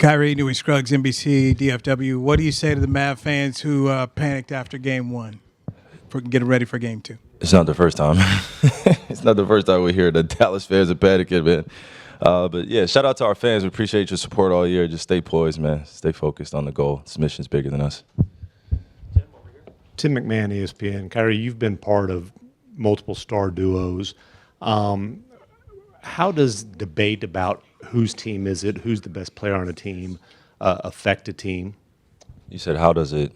Kyrie, Newey Scruggs, NBC, DFW. What do you say to the Mav fans who panicked after Game 1 for getting ready for Game 2? It's not the first time. It's not the first time we hear the Dallas fans are panicking, man. But, yeah, shout out to our fans. We appreciate your support all year. Just stay poised, man. Stay focused on the goal. This mission's bigger than us. Tim McMahon, ESPN. Kyrie, you've been part of multiple star duos. How does debate about whose team is it, who's the best player on a team, affect a team? You said how does it?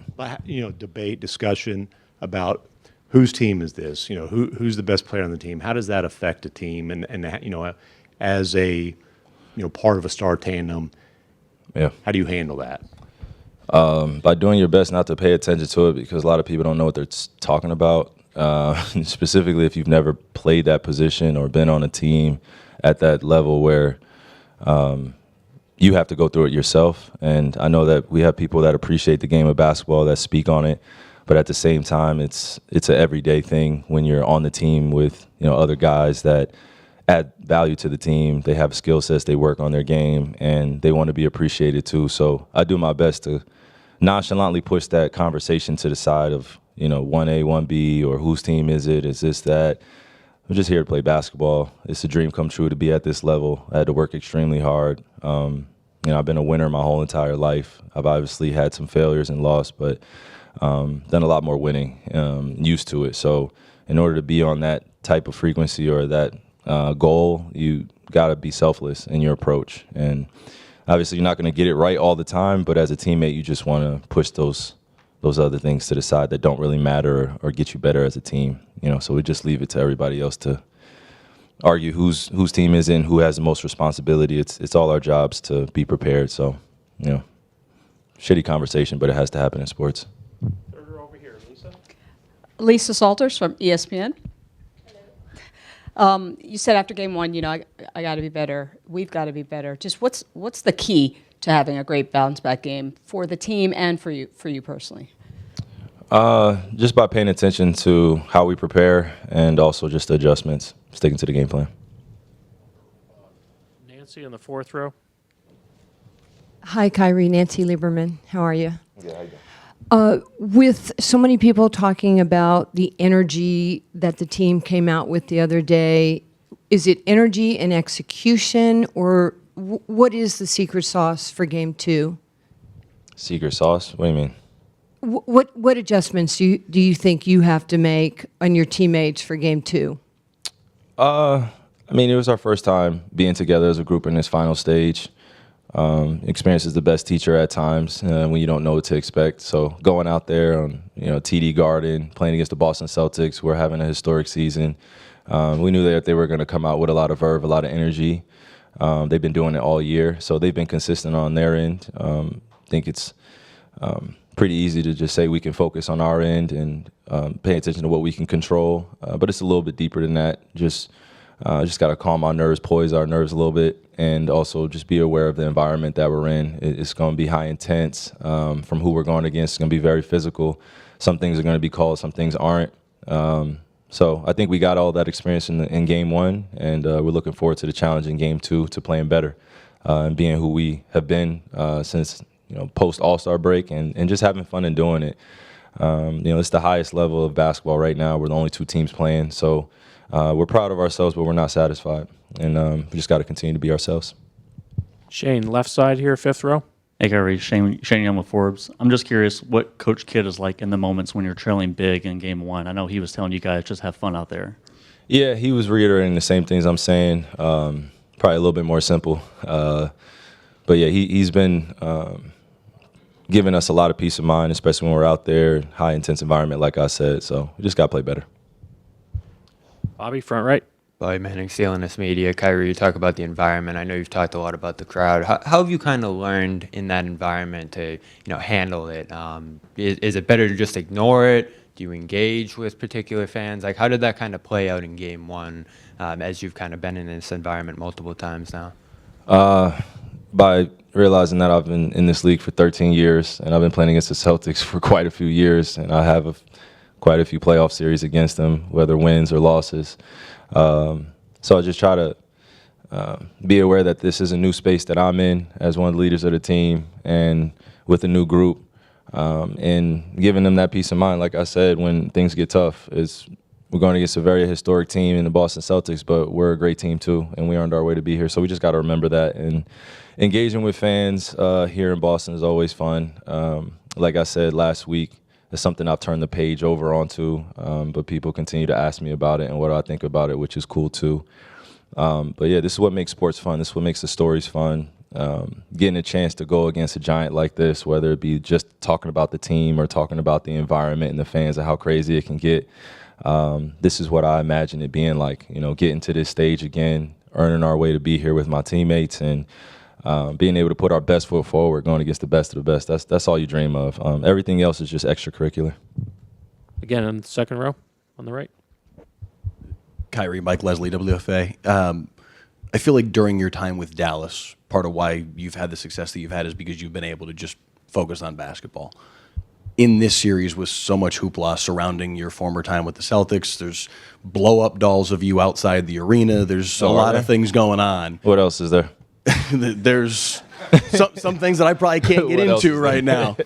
Debate, discussion about whose team is this? Who's the best player on the team? How does that affect a team? And as a part of a star tandem, yeah, how do you handle that? By doing your best not to pay attention to it, because a lot of people don't know what they're talking about. Specifically, if you've never played that position or been on a team at that level where you have to go through it yourself. And I know that we have people that appreciate the game of basketball that speak on it, but at the same time, it's an everyday thing when you're on the team with other guys that add value to the team. They have skill sets, they work on their game, and they want to be appreciated too. So I do my best to nonchalantly push that conversation to the side of 1A, 1B, or whose team is it? Is this, that? I'm just here to play basketball. It's a dream come true to be at this level. I had to work extremely hard. I've been a winner my whole entire life. I've obviously had some failures and lost, but done a lot more winning, used to it. So in order to be on that type of frequency or that goal, you got to be selfless in your approach. And obviously you're not going to get it right all the time, but as a teammate, you just want to push those other things to the side that don't really matter or get you better as a team. So we just leave it to everybody else to argue whose team is in, who has the most responsibility. It's all our jobs to be prepared. So, shitty conversation, but it has to happen in sports. Third row over here, Lisa. Lisa Salters from ESPN. You said after Game 1, I got to be better. We've got to be better. Just what's the key to having a great bounce back game for the team and for you personally? Just by paying attention to how we prepare and also just the adjustments, sticking to the game plan. Nancy in the fourth row. Hi, Kyrie. Nancy Lieberman. How are you? Yeah, how you doing? With so many people talking about the energy that the team came out with the other day, is it energy and execution, or what is the secret sauce for Game 2? Secret sauce? What do you mean? What adjustments do you think you have to make on your teammates for Game 2? It was our first time being together as a group in this final stage. Experience is the best teacher at times when you don't know what to expect. So going out there on TD Garden, playing against the Boston Celtics, we're having a historic season. We knew that they were going to come out with a lot of verve, a lot of energy. They've been doing it all year, so they've been consistent on their end. I think it's pretty easy to just say we can focus on our end and pay attention to what we can control. But it's a little bit deeper than that. Just got to calm our nerves, poise our nerves a little bit, and also just be aware of the environment that we're in. It's going to be high intense from who we're going against. It's going to be very physical. Some things are going to be called, some things aren't. So I think we got all that experience in Game 1, and we're looking forward to the challenge in Game 2 to playing better and being who we have been since post All-Star break and just having fun and doing it. It's the highest level of basketball right now. We're the only two teams playing, so we're proud of ourselves, but we're not satisfied, and we just got to continue to be ourselves. Shane, left side here, fifth row. Hey, Kyrie, Shane Young with Forbes. I'm just curious what Coach Kidd is like in the moments when you're trailing big in Game 1. I know he was telling you guys just have fun out there. Yeah, he was reiterating the same things I'm saying, probably a little bit more simple. But, yeah, he's been giving us a lot of peace of mind, especially when we're out there, high-intense environment, like I said. So we just got to play better. Bobby, front right. Bobby Manning, CLNS Media. Kyrie, you talk about the environment. I know you've talked a lot about the crowd. How have you kind of learned in that environment to, handle it? Is it better to just ignore it? Do you engage with particular fans? Like, how did that kind of play out in Game 1 as you've kind of been in this environment multiple times now? By realizing that I've been in this league for 13 years, and I've been playing against the Celtics for quite a few years, and I have quite a few playoff series against them, whether wins or losses. So I just try to be aware that this is a new space that I'm in as one of the leaders of the team and with a new group, and giving them that peace of mind. Like I said, when things get tough, we're going against a very historic team in the Boston Celtics, but we're a great team too, and we earned our way to be here. So we just got to remember that. And engaging with fans here in Boston is always fun. Like I said last week, it's something I've turned the page over onto, but people continue to ask me about it and what I think about it, which is cool too. But yeah, this is what makes sports fun. This is what makes the stories fun. Getting a chance to go against a giant like this, whether it be just talking about the team or talking about the environment and the fans and how crazy it can get. This is what I imagine it being like, getting to this stage again, earning our way to be here with my teammates, and being able to put our best foot forward, going against the best of the best. That's all you dream of. Everything else is just extracurricular. Again, in the second row on the right. Kyrie, Mike Leslie, WFA. I feel like during your time with Dallas, part of why you've had the success that you've had is because you've been able to just focus on basketball. In this series with so much hoopla surrounding your former time with the Celtics, there's blow-up dolls of you outside the arena. There's a lot of things going on. What else is there? There's some things that I probably can't get What else into is right there? now.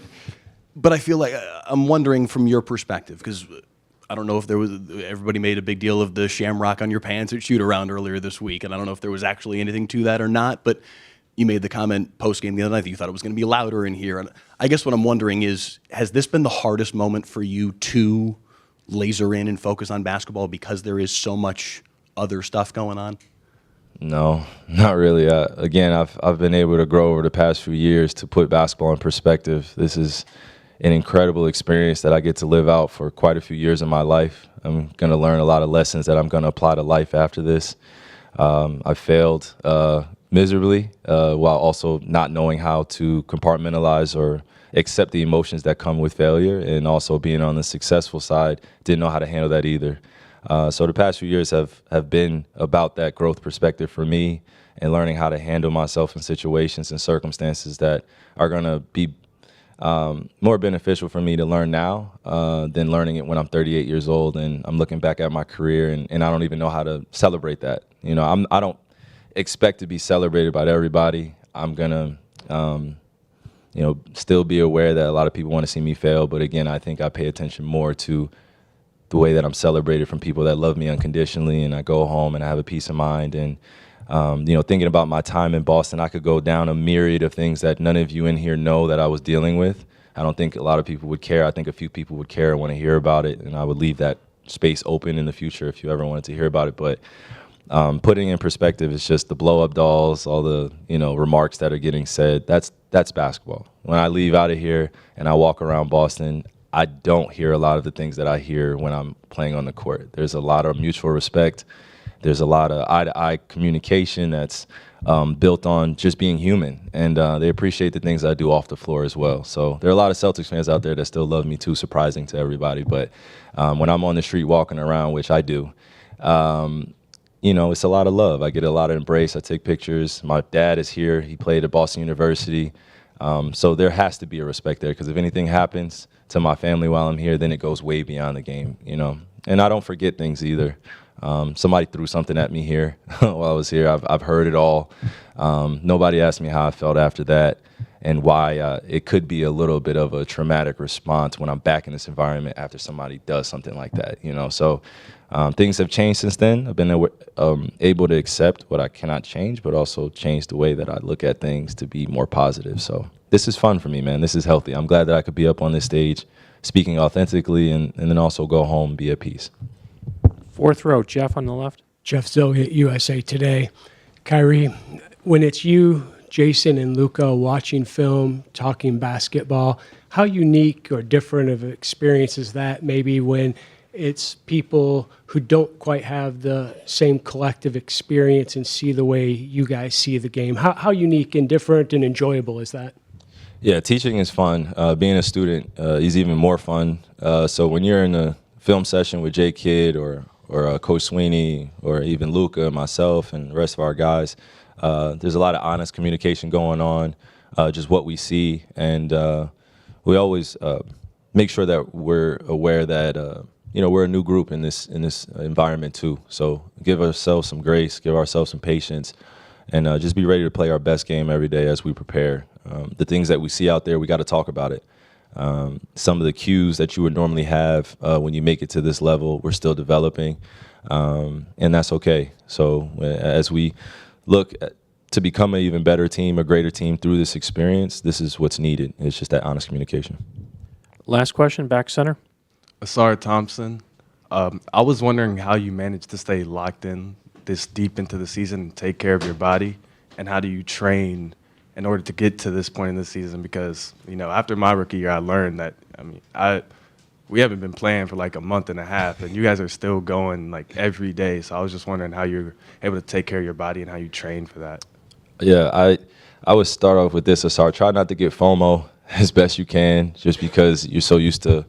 But I feel like I'm wondering from your perspective, because I don't know if everybody made a big deal of the shamrock on your pants at shoot-around earlier this week, and I don't know if there was actually anything to that or not, but you made the comment post-game the other night that you thought it was going to be louder in here. And I guess what I'm wondering is, has this been the hardest moment for you to laser in and focus on basketball because there is so much other stuff going on? No, not really. Again, I've been able to grow over the past few years to put basketball in perspective. This is an incredible experience that I get to live out for quite a few years in my life. I'm going to learn a lot of lessons that I'm going to apply to life after this. I failed miserably while also not knowing how to compartmentalize or accept the emotions that come with failure, and also being on the successful side, didn't know how to handle that either. So the past few years have been about that growth perspective for me, and learning how to handle myself in situations and circumstances that are going to be more beneficial for me to learn now than learning it when I'm 38 years old and I'm looking back at my career and I don't even know how to celebrate that. I don't expect to be celebrated by everybody. I'm gonna still be aware that a lot of people want to see me fail, but again, I think I pay attention more to the way that I'm celebrated from people that love me unconditionally, and I go home and I have a peace of mind. And thinking about my time in Boston, I could go down a myriad of things that none of you in here know that I was dealing with. I don't think a lot of people would care. I think a few people would care and want to hear about it, and I would leave that space open in the future if you ever wanted to hear about it. But putting in perspective, it's just the blow-up dolls, all the remarks that are getting said. That's basketball. When I leave out of here and I walk around Boston, I don't hear a lot of the things that I hear when I'm playing on the court. There's a lot of mutual respect. There's a lot of eye-to-eye communication that's built on just being human, and they appreciate the things I do off the floor as well. So there are a lot of Celtics fans out there that still love me too, surprising to everybody. But when I'm on the street walking around, which I do, it's a lot of love. I get a lot of embrace. I take pictures. My dad is here. He played at Boston University. So there has to be a respect there, because if anything happens to my family while I'm here, then it goes way beyond the game, And I don't forget things either. Somebody threw something at me here while I was here. I've heard it all. Nobody asked me how I felt after that and why it could be a little bit of a traumatic response when I'm back in this environment after somebody does something like that, So things have changed since then. I've been able to accept what I cannot change, but also change the way that I look at things to be more positive. So this is fun for me, man. This is healthy. I'm glad that I could be up on this stage speaking authentically and then also go home and be at peace. Fourth row, Jeff on the left. Jeff Zilliott, USA Today. Kyrie, when it's you, Jason, and Luka watching film, talking basketball, how unique or different of an experience is that maybe when it's people who don't quite have the same collective experience and see the way you guys see the game? How unique and different and enjoyable is that? Yeah, teaching is fun. Being a student is even more fun. So when you're in a film session with Jay Kidd or Coach Sweeney or even Luka, myself, and the rest of our guys, there's a lot of honest communication going on, just what we see. And we always make sure that we're aware that we're a new group in this environment too. So give ourselves some grace, give ourselves some patience, and just be ready to play our best game every day as we prepare. The things that we see out there, we got to talk about it. Some of the cues that you would normally have when you make it to this level, we're still developing, and that's okay. So as we look to become an even better team, a greater team through this experience, this is what's needed. It's just that honest communication. Last question, back center. Asar Thompson, I was wondering how you managed to stay locked in this deep into the season and take care of your body, and how do you train in order to get to this point in the season? Because, after my rookie year, I learned that, we haven't been playing for like a month and a half, and you guys are still going like every day. So I was just wondering how you're able to take care of your body and how you train for that. Yeah, I would start off with this, Asar. Try not to get FOMO as best you can, just because you're so used to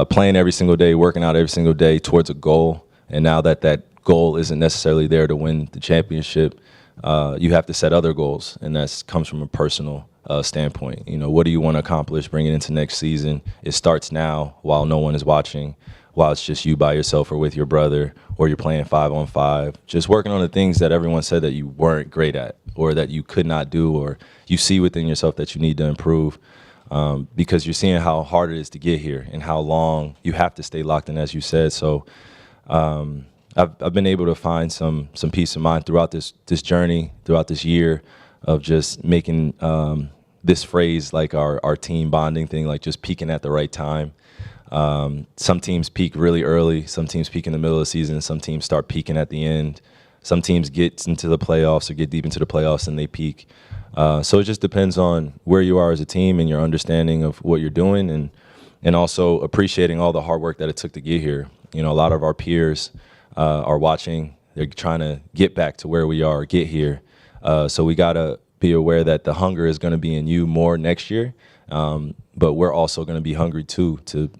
playing every single day, working out every single day towards a goal. And now that goal isn't necessarily there to win the championship, you have to set other goals, and that comes from a personal standpoint. What do you want to accomplish bringing into next season? It starts now while no one is watching, while it's just you by yourself or with your brother, or you're playing 5-on-5. Just working on the things that everyone said that you weren't great at, or that you could not do, or you see within yourself that you need to improve, because you're seeing how hard it is to get here and how long you have to stay locked in, as you said. So I've been able to find some peace of mind throughout this journey, throughout this year, of just making this phrase like our team bonding thing, like just peaking at the right time. Some teams peak really early, some teams peak in the middle of the season, some teams start peaking at the end. Some teams get into the playoffs or get deep into the playoffs and they peak. So it just depends on where you are as a team and your understanding of what you're doing, and also appreciating all the hard work that it took to get here. A lot of our peers are watching. They're trying to get back to where we are, get here. So we got to be aware that the hunger is going to be in you more next year. But we're also going to be hungry too, to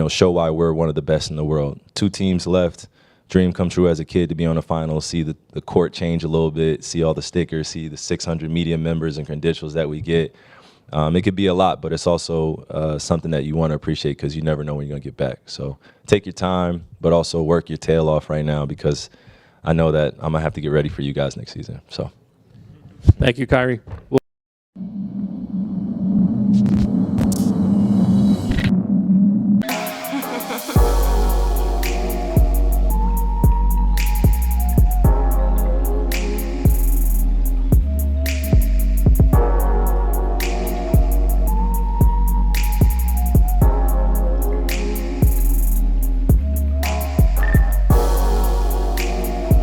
show why we're one of the best in the world. 2 teams left. Dream come true as a kid to be on the finals, see the court change a little bit, see all the stickers, see the 600 media members and credentials that we get. It could be a lot, but it's also something that you want to appreciate, because you never know when you're going to get back. So take your time, but also work your tail off right now, because I know that I'm going to have to get ready for you guys next season. So Thank you, Kyrie.